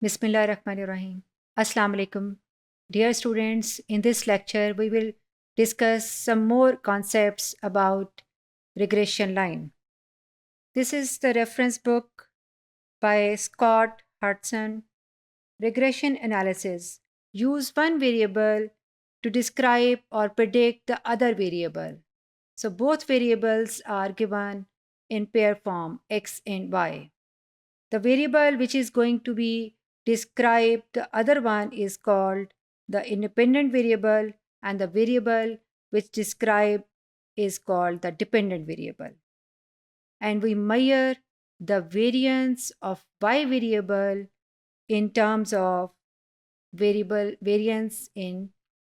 Bismillahirrahmanirrahim. Assalamu alaikum. Dear students, in this lecture we will discuss some more concepts about regression line. This is the reference book by Scott Hudson. Regression analysis. Use one variable to describe or predict the other variable. So both variables are given in pair form x and y. The variable which is going to be described, the other one is called the independent variable, and the variable which described is called the dependent variable. And we measure the variance of y variable in terms of variable variance in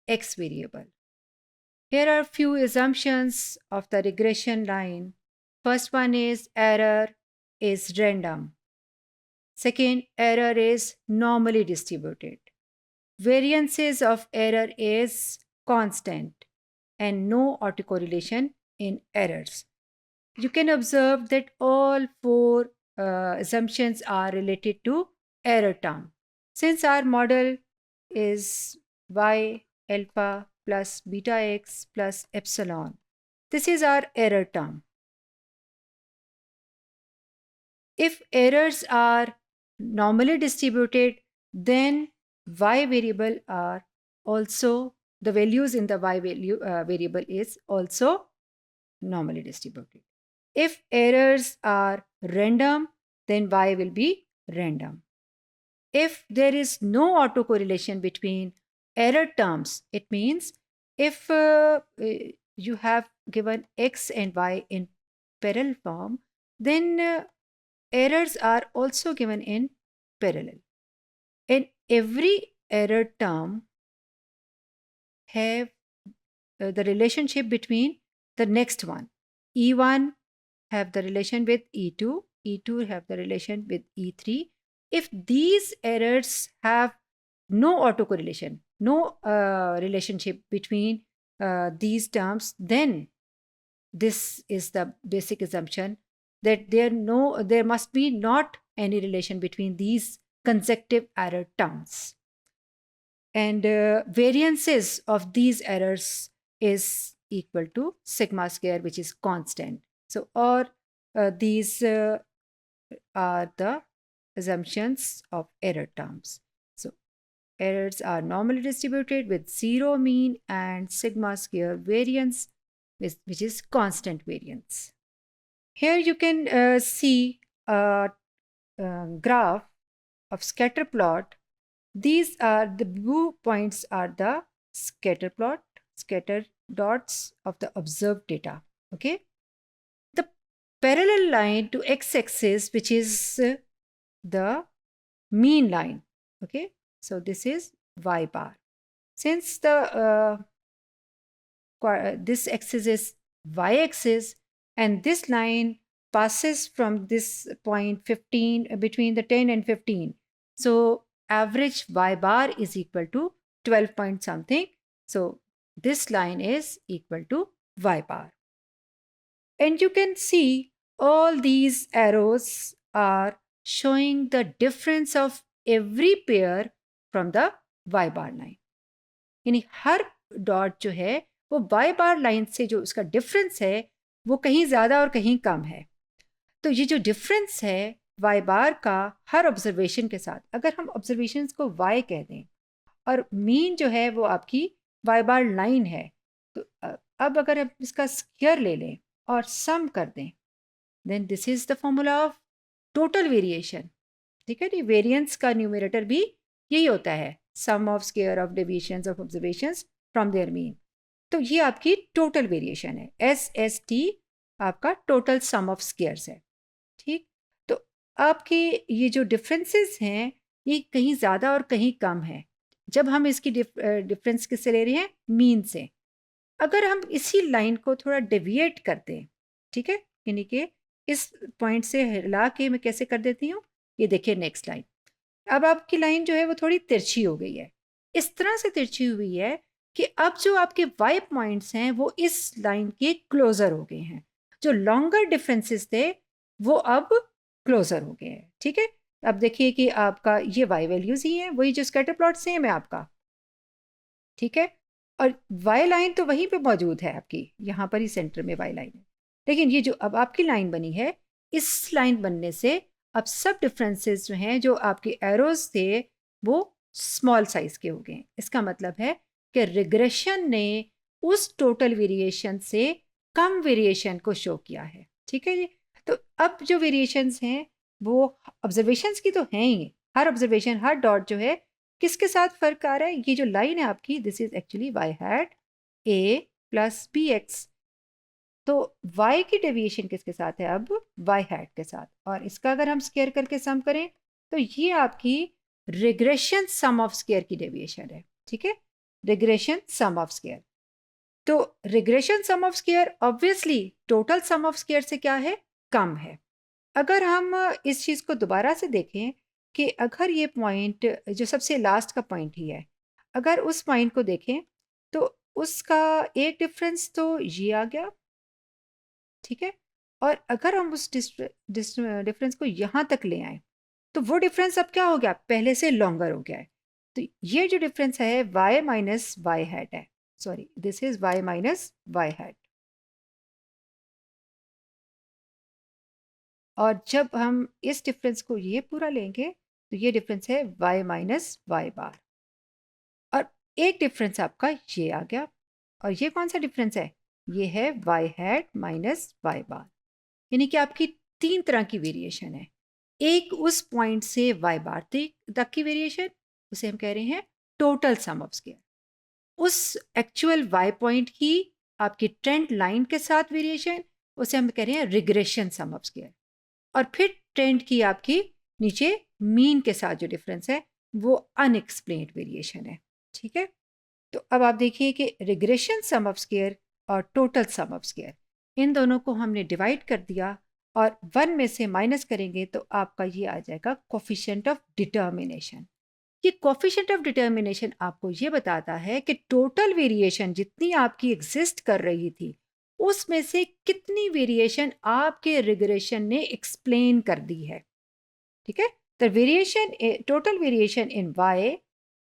x variable. Here are few assumptions of the regression line. First one is error is random. Second, error is normally distributed. Variances of error is constant and no autocorrelation in errors. You can observe that all four assumptions are related to error term. Since our model is y alpha plus beta x plus epsilon, this is our error term. If errors are normally distributed, then y variable are also, the values in the y variable is also normally distributed. If errors are random, then y will be random. If there is no autocorrelation between error terms, it means if you have given x and y in parallel form, then errors are also given in parallel. And every error term have the relationship between the next one. E1 have the relation with E2, E2 have the relation with E3. If these errors have no autocorrelation, no relationship between these terms, then this is the basic assumption that there must be not any relation between these consecutive error terms. And variances of these errors is equal to sigma square, which is constant. So, or these are the assumptions of error terms. So, errors are normally distributed with zero mean and sigma square variance, which is constant variance. Here you can see a graph of scatter plot. These are the blue points are the scatter plot, scatter dots of the observed data. Okay. The parallel line to x-axis, which is the mean line. Okay. So this is y bar. Since the this axis is y-axis, and this line passes from this point 15 between the 10 and 15. So average y bar is equal to 12 point something. So this line is equal to y bar. And you can see all these arrows are showing the difference of every pair from the y bar line. यानी हर dot जो है वो y बार line से जो उसका difference है वो कहीं ज़्यादा और कहीं कम है. तो ये जो डिफरेंस है y बार का हर ऑब्जर्वेशन के साथ, अगर हम ऑब्जर्वेशंस को y कह दें और मीन जो है वो आपकी y बार लाइन है, तो अब अगर आप इसका स्क्वायर ले लें और सम कर दें, then this is the formula of total variation. ठीक है, वेरिएंस का न्यूमरेटर भी यही होता है, sum of square of deviations of observations from their mean. तो ये आपकी टोटल वेरिएशन है. SST आपका टोटल सम ऑफ स्क्वायर्स है. ठीक, तो आपके ये जो डिफरेंसेस हैं ये कहीं ज़्यादा और कहीं कम है. जब हम इसकी डिफरेंस किससे ले रहे हैं? मीन से. अगर हम इसी लाइन को थोड़ा डेविएट कर दें, ठीक है, यानी कि इस पॉइंट से हिला के मैं कैसे कर देती हूँ, ये देखिए नेक्स्ट लाइन. अब आपकी लाइन जो है वो थोड़ी तिरछी हो गई है. इस तरह से तिरछी हुई है कि अब जो आपके वाई पॉइंट्स हैं वो इस लाइन के क्लोजर हो गए हैं. जो लॉन्गर डिफरेंसेस थे वो अब क्लोजर हो गए हैं. ठीक है, अब देखिए कि आपका ये वाई वैल्यूज ही हैं, वही जो स्कैटर प्लॉट सेम है आपका, ठीक है। और वाई लाइन तो वहीं पे मौजूद है आपकी, यहाँ पर ही सेंटर में वाई लाइन है। लेकिन ये जो अब आपकी लाइन बनी है, इस लाइन बनने से अब सब डिफरेंसेस जो हैं, जो आपके एरोज थे, वो स्मॉल साइज के हो गए। इसका मतलब है कि रिग्रेशन ने उस टोटल वेरिएशन से कम वेरिएशन को शो किया है, ठीक है जी। तो अब जो वेरिएशंस हैं वो ऑब्जर्वेशंस की तो हैं ही, हर ऑब्जर्वेशन, हर डॉट जो है किसके साथ फर्क आ रहा है, ये जो लाइन है आपकी, this is actually y hat a plus b x. तो y की डेविएशन किसके साथ है अब, y हैट के साथ, और इसका अगर हम स्केयर करके सम करें तो ये आपकी रिग्रेशन सम ऑफ स्केयर की डेविएशन है, ठीक है, रिग्रेशन सम ऑफ स्केयर। तो regression sum of square obviously total sum of square से क्या है, कम है। अगर हम इस चीज़ को दोबारा से देखें कि अगर ये पॉइंट जो सबसे लास्ट का पॉइंट ही है, अगर उस पॉइंट को देखें तो उसका एक डिफरेंस तो ये आ गया, ठीक है। और अगर हम उस डिफरेंस को यहाँ तक ले आए तो वो डिफरेंस अब क्या हो गया, पहले से लॉन्गर हो गया है। तो ये जो डिफरेंस है y माइनस वाई हैट है, sorry this is y minus y hat. और जब हम इस डिफरेंस को ये पूरा लेंगे तो ये डिफरेंस है y माइनस वाई बार। और एक डिफरेंस आपका ये आ गया, और ये कौन सा डिफरेंस है, ये है y हैट माइनस वाई बार। यानी कि आपकी तीन तरह की वेरिएशन है। एक उस पॉइंट से y बार तक की वेरिएशन, उसे हम कह रहे हैं टोटल सम ऑफ स्केयर। उस एक्चुअल y पॉइंट की आपकी ट्रेंड लाइन के साथ वेरिएशन, उसे हम कह रहे हैं रिग्रेशन सम ऑफ स्केयर। और फिर ट्रेंड की आपकी नीचे मीन के साथ जो डिफरेंस है वो अनएक्सप्लेन्ड वेरिएशन है, ठीक है। तो अब आप देखिए कि रिग्रेशन सम ऑफ स्केयर और टोटल सम ऑफ स्केयर, इन दोनों को हमने डिवाइड कर दिया और 1 में से माइनस करेंगे तो आपका ये आ जाएगा कोफिशिएंट ऑफ डिटर्मिनेशन। ये कोफिशिएंट ऑफ डिटर्मिनेशन आपको ये बताता है कि टोटल वेरिएशन जितनी आपकी एग्जिस्ट कर रही थी उसमें से कितनी वेरिएशन आपके रिग्रेशन ने एक्सप्लेन कर दी है, ठीक है। The variation, total variation in y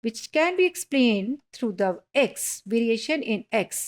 which can be explained through the x, variation in x,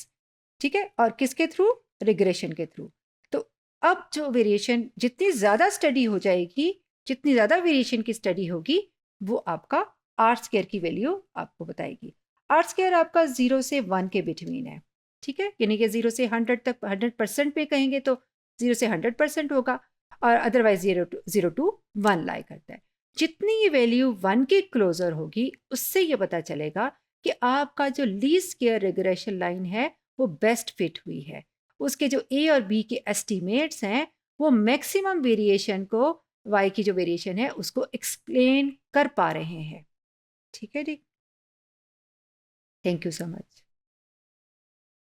ठीक है, और किसके थ्रू, रिग्रेशन के थ्रू। तो अब जो वेरिएशन जितनी ज़्यादा स्टडी हो जाएगी, जितनी ज़्यादा वेरिएशन की स्टडी होगी, वो आपका आर स्केयर की वैल्यू आपको बताएगी। आर स्केयर आपका 0 से 1 के बिटवीन है, ठीक है, यानी कि 0 से 100 तक 100% पे कहेंगे तो 0 से 100% होगा, और अदरवाइज 0 टू 1 लाई करता है। जितनी ये वैल्यू 1 के क्लोजर होगी उससे ये पता चलेगा कि आपका जो लीस्ट स्क्वायर रिग्रेशन लाइन है वो बेस्ट फिट हुई है। उसके जो ए और बी के एस्टीमेट्स हैं वो मैक्सिमम वेरिएशन को, वाई की जो वेरिएशन है उसको एक्सप्लेन कर पा रहे हैं, ठीक है जी। Thank you so much.